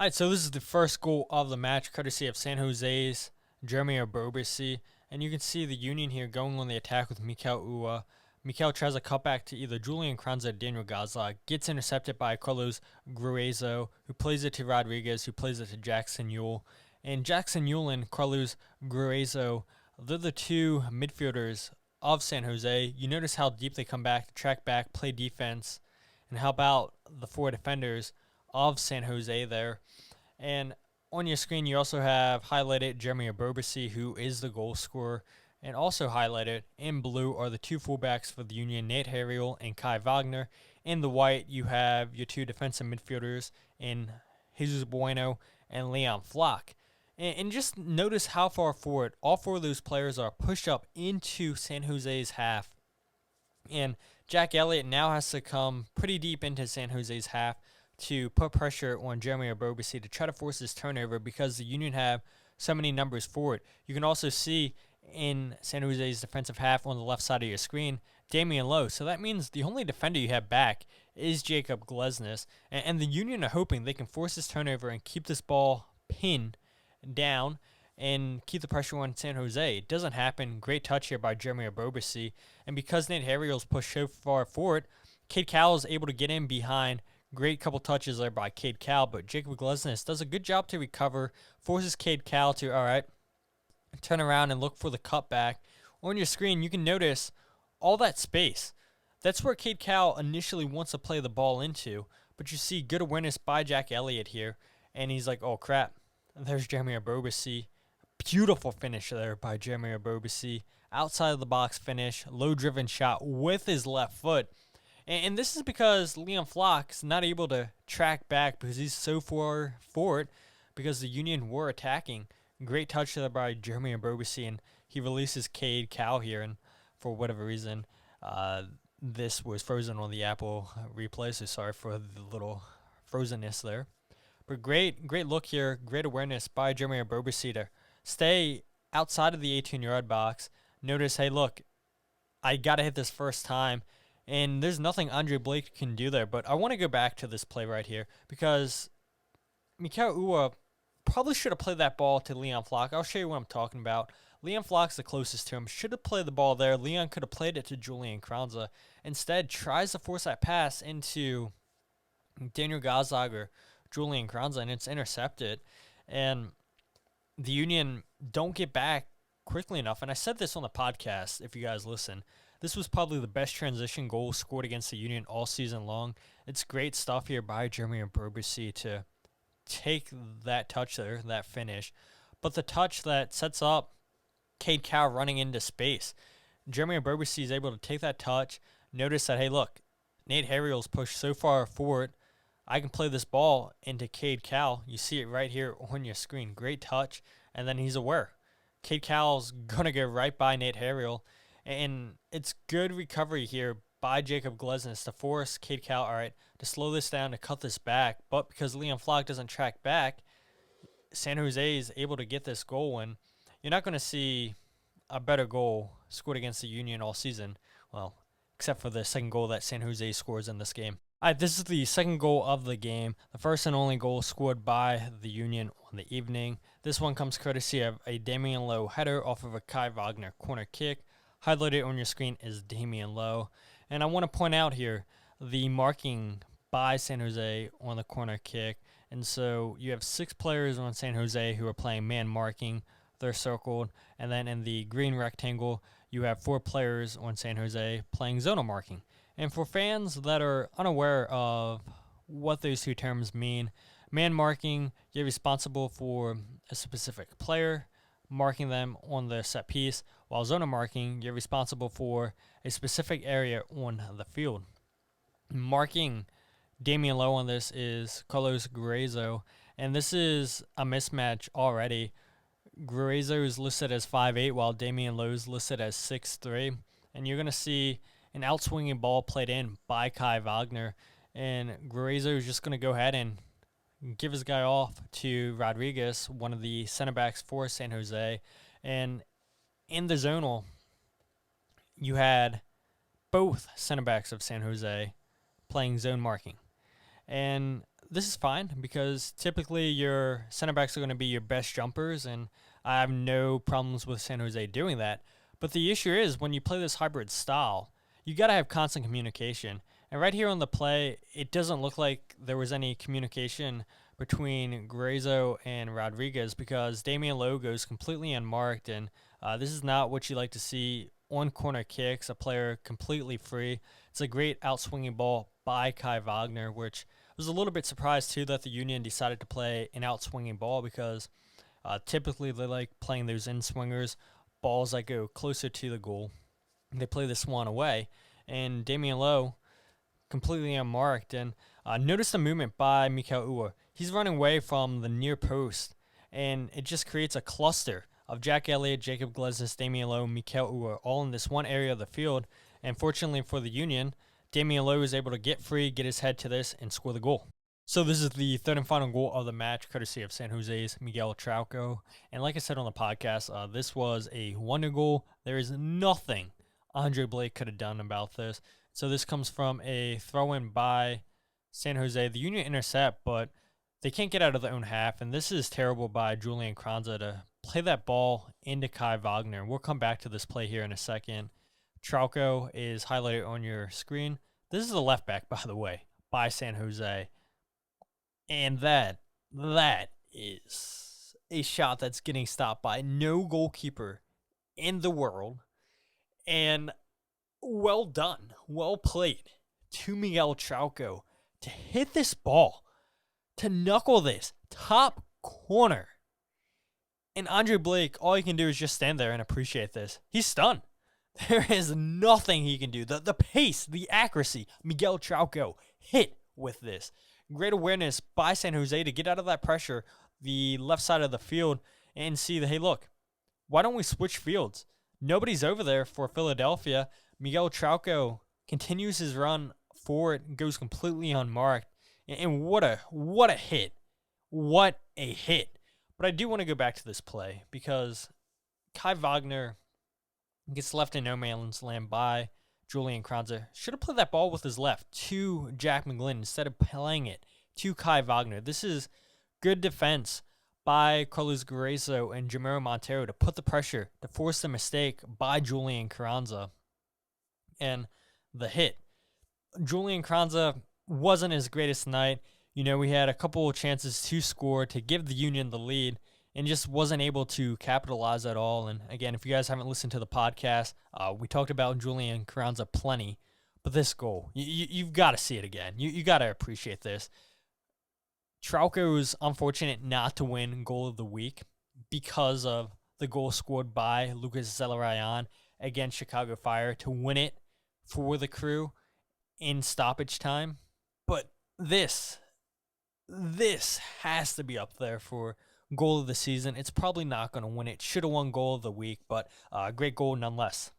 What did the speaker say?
All right, so this is the first goal of the match, courtesy of San Jose's Jeremy Ebobisse. And you can see the Union here going on the attack with Mikel Ua. Mikel tries a cutback to either Julian Kranza or Daniel Gazla, gets intercepted by Carlos Gruezo, who plays it to Rodriguez, who plays it to Jackson Yule. And Jackson Yule and Carlos Gruezo, they're the two midfielders of San Jose. You notice how deep they come back, track back, play defense. And how about the four defenders of San Jose there? And on your screen, you also have highlighted Jeremy Ebobisse, who is the goal scorer. And also highlighted in blue are the two fullbacks for the Union, Nate Harriel and Kai Wagner. In the white, you have your two defensive midfielders in Jesus Bueno and Leon Flock. And just notice how far forward all four of those players are pushed up into San Jose's half. And Jack Elliott now has to come pretty deep into San Jose's half to put pressure on Jeremy Ebobisse to try to force his turnover because the Union have so many numbers forward. You can also see in San Jose's defensive half on the left side of your screen, Damian Lowe. So that means the only defender you have back is Jacob Glesnes. And the Union are hoping they can force this turnover and keep this ball pinned down and keep the pressure on San Jose. It doesn't happen. Great touch here by Jeremy Ebobisse. And because Nate Harriel's pushed so far forward, Cade Cowell is able to get in behind. Great couple touches there by Cade Cowell, but Jacob Glesnes does a good job to recover, forces Cade Cowell to, all right, turn around and look for the cutback. On your screen, you can notice all that space. That's where Cade Cowell initially wants to play the ball into, but you see good awareness by Jack Elliott here, and he's like, oh, crap. And there's Jeremy Ebobisse. Beautiful finish there by Jeremy Ebobisse. Outside of the box finish, low-driven shot with his left foot. And this is because Leon Flock's not able to track back because he's so far forward because the Union were attacking. Great touch there by Jeremy Ebobisse, and he releases Cade Cowell here, and for whatever reason, this was frozen on the Apple replay, so sorry for the little frozenness there. But great look here, great awareness by Jeremy Ebobisse to stay outside of the 18-yard box. Notice, hey, look, I got to hit this first time. And there's nothing Andre Blake can do there. But I want to go back to this play right here because Mikel Ua probably should have played that ball to Leon Flock. I'll show you what I'm talking about. Leon Flock's the closest to him. Should have played the ball there. Leon could have played it to Julian Kranza. Instead, tries to force that pass into Daniel Gazlag or Julian Kranza, and it's intercepted. And the Union don't get back quickly enough. And I said this on the podcast, if you guys listen. This was probably the best transition goal scored against the Union all season long. It's great stuff here by Jeremy Ebobisse to take that touch there, that finish. But the touch that sets up Cade Cowell running into space. Jeremy Ebobisse is able to take that touch, notice that, hey, look, Nate Harriel's pushed so far forward. I can play this ball into Cade Cowell. You see it right here on your screen. Great touch. And then he's aware. Cade Cowell's going to go right by Nate Harriel. And it's good recovery here by Jacob Glesnes to force Cade Cowell, all right, to slow this down, to cut this back. But because Leon Flock doesn't track back, San Jose is able to get this goal. And you're not going to see a better goal scored against the Union all season. Well, except for the second goal that San Jose scores in this game. All right, this is the second goal of the game, the first and only goal scored by the Union on the evening. This one comes courtesy of a Damian Lowe header off of a Kai Wagner corner kick. Highlighted on your screen is Damian Lowe. And I want to point out here the marking by San Jose on the corner kick. And so you have 6 players on San Jose who are playing man marking. They're circled. And then in the green rectangle, you have 4 players on San Jose playing zonal marking. And for fans that are unaware of what those two terms mean, man marking, you're responsible for a specific player, marking them on the set piece, while zona marking, you're responsible for a specific area on the field. Marking Damian Lowe on this is Carlos Gruezo, and this is a mismatch already. Gruezo is listed as 5'8", while Damian Lowe is listed as 6'3", and you're going to see an outswinging ball played in by Kai Wagner, and Gruezo is just going to go ahead and give his guy off to Rodriguez, one of the center backs for San Jose. And in the zonal, you had both center backs of San Jose playing zone marking. And this is fine because typically your center backs are going to be your best jumpers, and I have no problems with San Jose doing that. But the issue is when you play this hybrid style, you got to have constant communication. And right here on the play, it doesn't look like there was any communication between Grazo and Rodriguez because Damian Lowe goes completely unmarked, and this is not what you like to see on corner kicks, a player completely free. It's a great outswinging ball by Kai Wagner, which I was a little bit surprised too that the Union decided to play an outswinging ball because typically they like playing those in swingers, balls that go closer to the goal. They play this one away, and Damian Lowe completely unmarked. And notice the movement by Mikael Uhre. He's running away from the near post, and it just creates a cluster of Jack Elliott, Jacob Glesnes, Damian Lowe, Mikael Uhre, all in this one area of the field. And fortunately for the Union, Damian Lowe was able to get free, get his head to this, and score the goal. So this is the third and final goal of the match, courtesy of San Jose's Miguel Trauco. And like I said on the podcast, this was a wonder goal. There is nothing Andre Blake could have done about this. So this comes from a throw-in by San Jose. The Union intercept, but they can't get out of their own half. And this is terrible by Julian Kranza to play that ball into Kai Wagner. We'll come back to this play here in a second. Trauco is highlighted on your screen. This is a left back, by the way, by San Jose. And that is a shot that's getting stopped by no goalkeeper in the world. And well done, well played to Miguel Trauco to hit this ball, to knuckle this top corner. And Andre Blake, all he can do is just stand there and appreciate this. He's stunned. There is nothing he can do. The pace, the accuracy, Miguel Trauco hit with this. Great awareness by San Jose to get out of that pressure, the left side of the field, and see that, hey, look, why don't we switch fields? Nobody's over there for Philadelphia. Miguel Trauco continues his run forward, goes completely unmarked, and what a hit. What a hit. But I do want to go back to this play because Kai Wagner gets left in no man's land by Julian Kranza. Should have played that ball with his left to Jack McGlynn instead of playing it to Kai Wagner. This is good defense by Carlos Grazo and Jamiro Montero to put the pressure, to force the mistake by Julian Kranza. And the hit. Julian Kranza wasn't his greatest night. You know, we had a couple of chances to score to give the Union the lead and just wasn't able to capitalize at all. And again, if you guys haven't listened to the podcast, we talked about Julian Carranza plenty, but this goal, you've got to see it again. You got to appreciate this. Trauco was unfortunate not to win goal of the week because of the goal scored by Lucas Zelarayan against Chicago Fire to win it for the Crew in stoppage time. But this has to be up there for goal of the season. It's probably not going to win it. Should have won goal of the week, but great goal nonetheless.